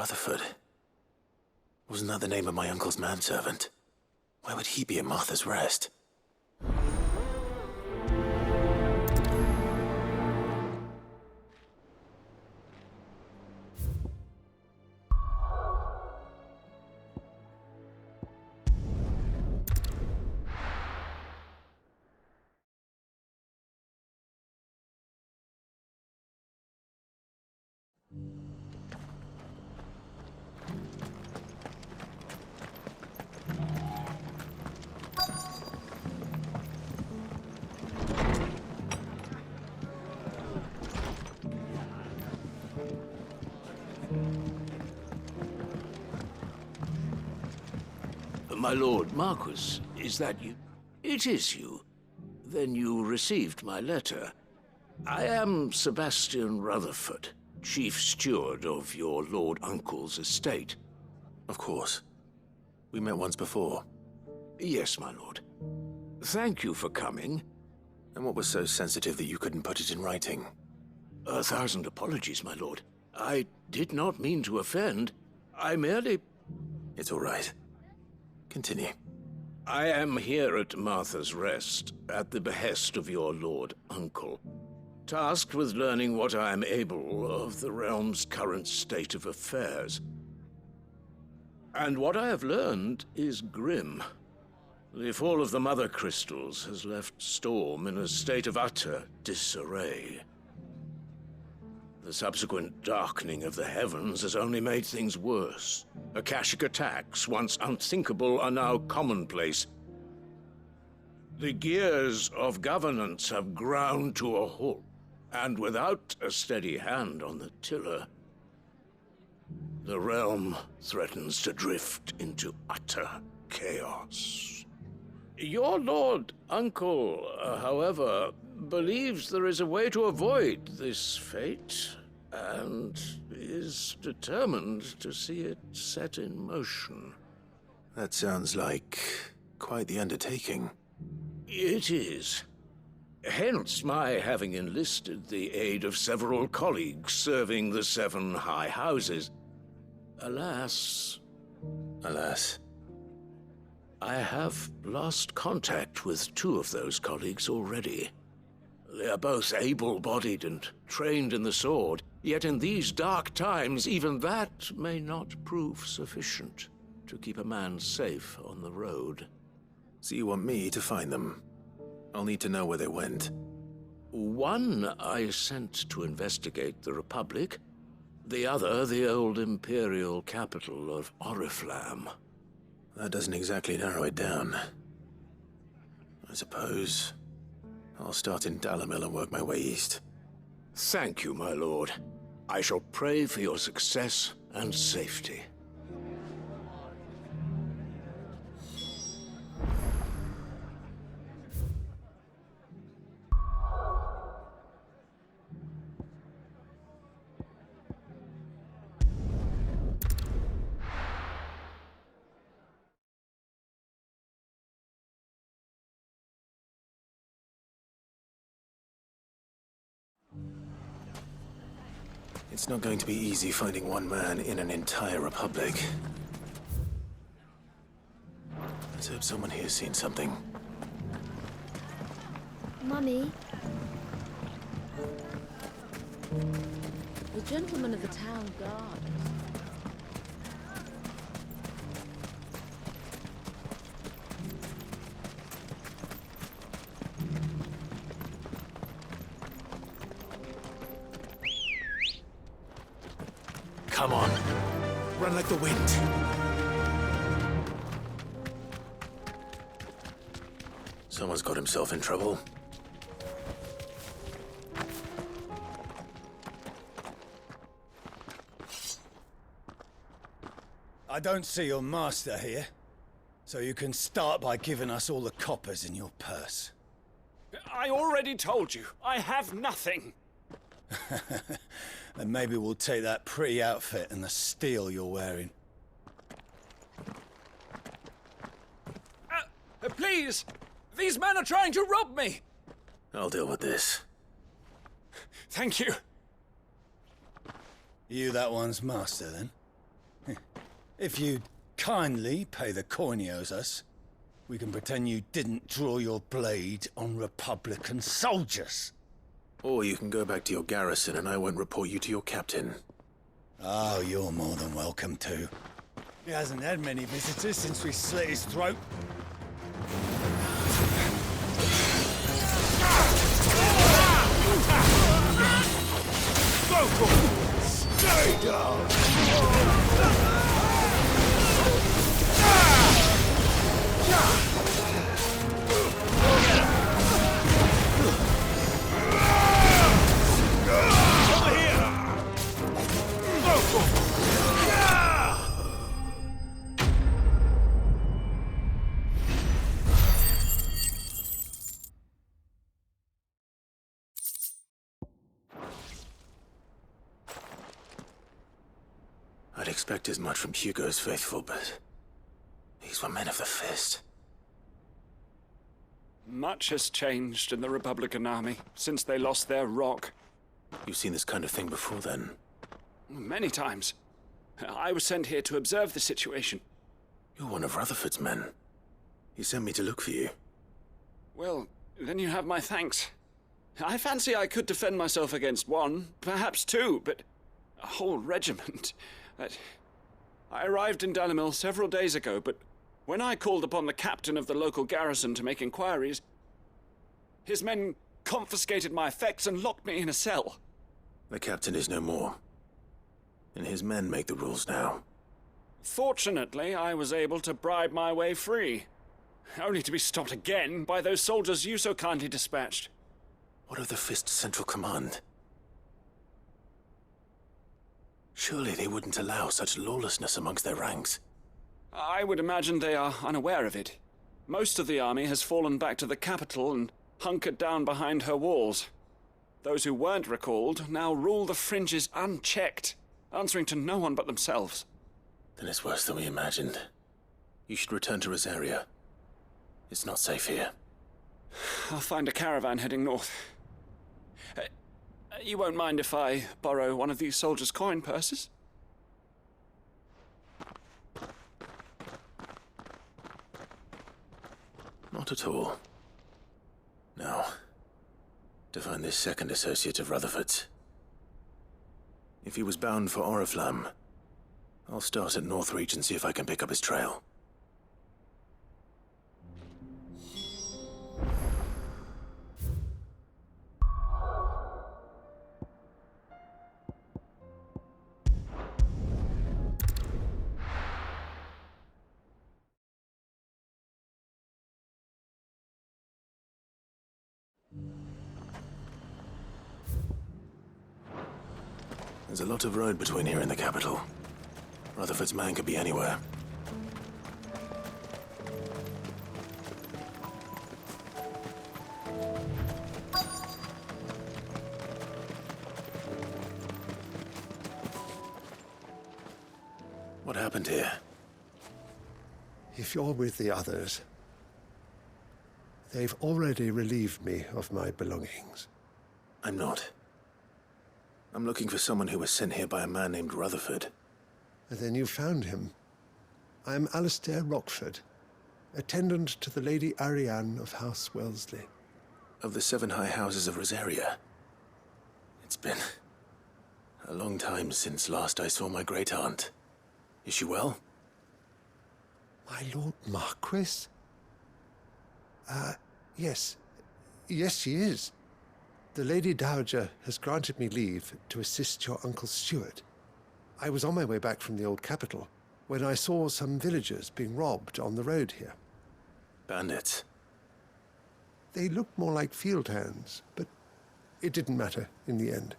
Rutherford. Wasn't that the name of my uncle's manservant? Why would he be at Martha's Rest? My lord Marquis, is that you? It is you. Then you received my letter. I am Sebastian Rutherford, chief steward of your lord uncle's estate. Of course. We met once before. Yes, my lord. Thank you for coming. And what was so sensitive that you couldn't put it in writing? 1,000 apologies, my lord. I did not mean to offend. I merely... It's all right. Continue. I am here at Martha's Rest, at the behest of your lord uncle, tasked with learning what I am able of the realm's current state of affairs. And what I have learned is grim. The fall of the Mother Crystals has left Storm in a state of utter disarray. The subsequent darkening of the heavens has only made things worse. Akashic attacks, once unthinkable, are now commonplace. The gears of governance have ground to a halt, and without a steady hand on the tiller, the realm threatens to drift into utter chaos. Your lord uncle, however, believes there is a way to avoid this fate, and is determined to see it set in motion. That sounds like quite the undertaking. It is. Hence my having enlisted the aid of several colleagues serving the 7 high houses. Alas, I have lost contact with 2 of those colleagues already. They are both able-bodied and trained in the sword, yet in these dark times, even that may not prove sufficient to keep a man safe on the road. So you want me to find them? I'll need to know where they went. One I sent to investigate the Republic, the other the old Imperial capital of Oriflamme. That doesn't exactly narrow it down. I suppose I'll start in Dalamil and work my way east. Thank you, my lord. I shall pray for your success and safety. It's not going to be easy finding one man in an entire republic. Let's hope someone here's seen something. Mummy? The gentleman of the town guard. Come on. Run like the wind. Someone's got himself in trouble. I don't see your master here, so you can start by giving us all the coppers in your purse. I already told you, I have nothing. Then maybe we'll take that pretty outfit and the steel you're wearing. Please! These men are trying to rob me! I'll deal with this. Thank you. You that one's master, then? If you'd kindly pay the coin he owes us, we can pretend you didn't draw your blade on Republican soldiers. Or you can go back to your garrison and I won't report you to your captain. Oh, you're more than welcome to. He hasn't had many visitors since we slit his throat. Stay down! I'd expect as much from Hugo's faithful, but these were men of the fist. Much has changed in the Republican army since they lost their rock. You've seen this kind of thing before, then? Many times. I was sent here to observe the situation. You're one of Rutherford's men. He sent me to look for you. Well, then you have my thanks. I fancy I could defend myself against one, perhaps two, but a whole regiment. I arrived in Dalimil several days ago, but when I called upon the captain of the local garrison to make inquiries, his men confiscated my effects and locked me in a cell. The captain is no more, and his men make the rules now. Fortunately, I was able to bribe my way free, only to be stopped again by those soldiers you so kindly dispatched. What of the Fist's central command? Surely they wouldn't allow such lawlessness amongst their ranks. I would imagine they are unaware of it. Most of the army has fallen back to the capital and hunkered down behind her walls. Those who weren't recalled now rule the fringes unchecked, answering to no one but themselves. Then it's worse than we imagined. You should return to Rosaria. It's not safe here. I'll find a caravan heading north. You won't mind if I borrow one of these soldiers' coin purses? Not at all. Now, to find this second associate of Rutherford's. If he was bound for Oriflamme, I'll start at Northreach and see if I can pick up his trail. There's a lot of road between here and the capital. Rutherford's man could be anywhere. What happened here? If you're with the others, they've already relieved me of my belongings. I'm not. I'm looking for someone who was sent here by a man named Rutherford. And then you found him. I'm Alistair Rockford, attendant to the Lady Ariane of House Wellesley. Of the 7 high houses of Rosaria. It's been a long time since last I saw my great-aunt. Is she well? My Lord Marquis? Yes. Yes, she is. The Lady Dowager has granted me leave to assist your Uncle Stuart. I was on my way back from the old capital when I saw some villagers being robbed on the road here. Bandits? They looked more like field hands, but it didn't matter in the end.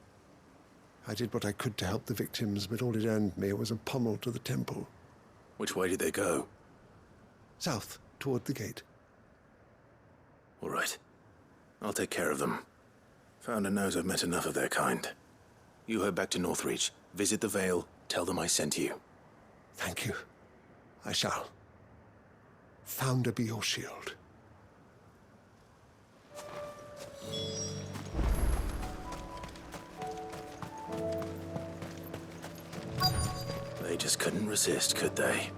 I did what I could to help the victims, but all it earned me was a pommel to the temple. Which way did they go? South, toward the gate. All right. I'll take care of them. Founder knows I've met enough of their kind. You head back to Northreach, visit the Vale, tell them I sent you. Thank you. I shall. Founder be your shield. They just couldn't resist, could they?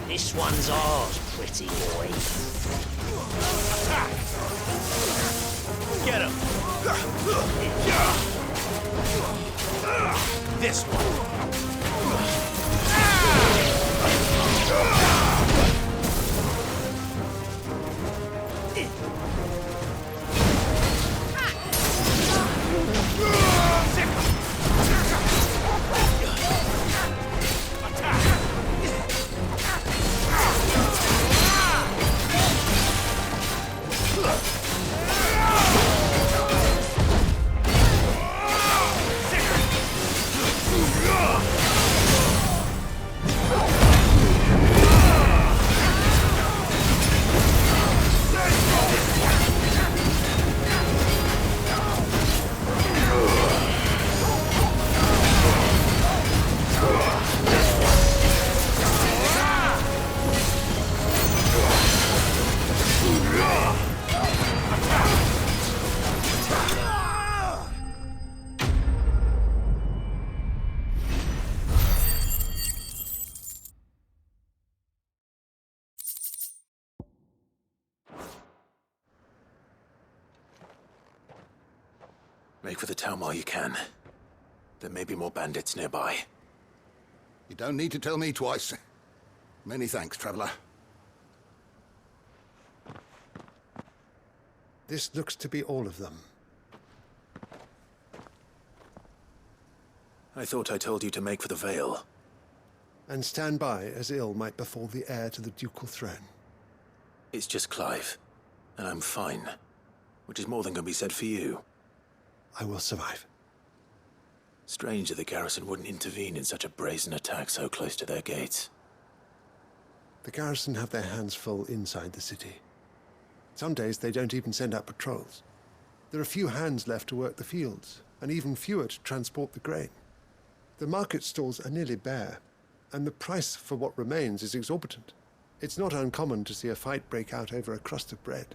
This one's ours, pretty boy. Get him! This one! Make for the town while you can. There may be more bandits nearby. You don't need to tell me twice. Many thanks, traveler. This looks to be all of them. I thought I told you to make for the Vale. And stand by as ill might befall the heir to the ducal throne. It's just Clive, and I'm fine. Which is more than can be said for you. I will survive. Strange that the garrison wouldn't intervene in such a brazen attack so close to their gates. The garrison have their hands full inside the city. Some days they don't even send out patrols. There are few hands left to work the fields, and even fewer to transport the grain. The market stalls are nearly bare, and the price for what remains is exorbitant. It's not uncommon to see a fight break out over a crust of bread.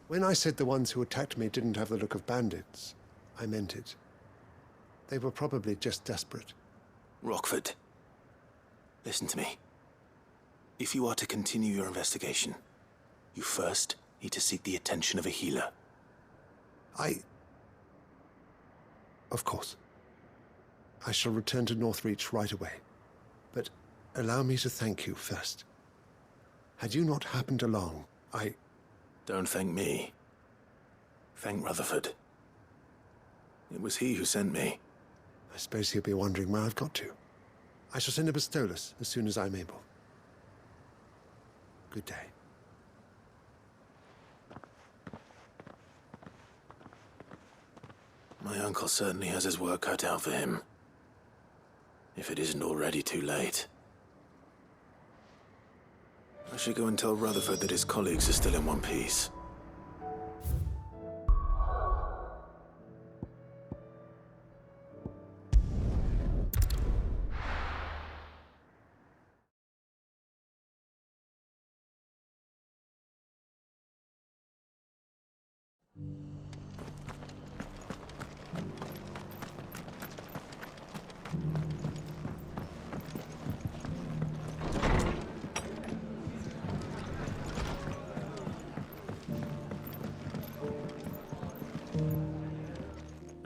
When I said the ones who attacked me didn't have the look of bandits, I meant it. They were probably just desperate. Rockford, listen to me. If you are to continue your investigation, you first need to seek the attention of a healer. Of course. I shall return to Northreach right away. But allow me to thank you first. Had you not happened along, Don't thank me. Thank Rutherford. It was he who sent me. I suppose he'll be wondering where I've got to. I shall send a Bistolus as soon as I'm able. Good day. My uncle certainly has his work cut out for him. If it isn't already too late. I should go and tell Rutherford that his colleagues are still in one piece.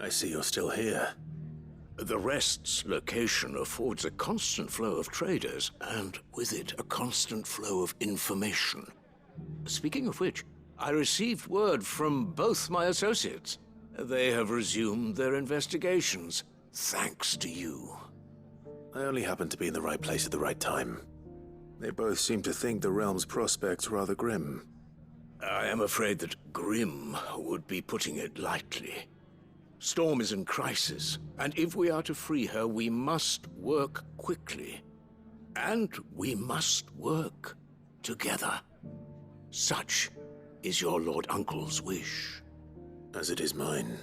I see you're still here. The Rest's location affords a constant flow of traders, and with it, a constant flow of information. Speaking of which, I received word from both my associates. They have resumed their investigations, thanks to you. I only happened to be in the right place at the right time. They both seem to think the realm's prospects rather grim. I am afraid that grim would be putting it lightly. Storm is in crisis, and if we are to free her, we must work quickly. And we must work together. Such is your Lord Uncle's wish. As it is mine.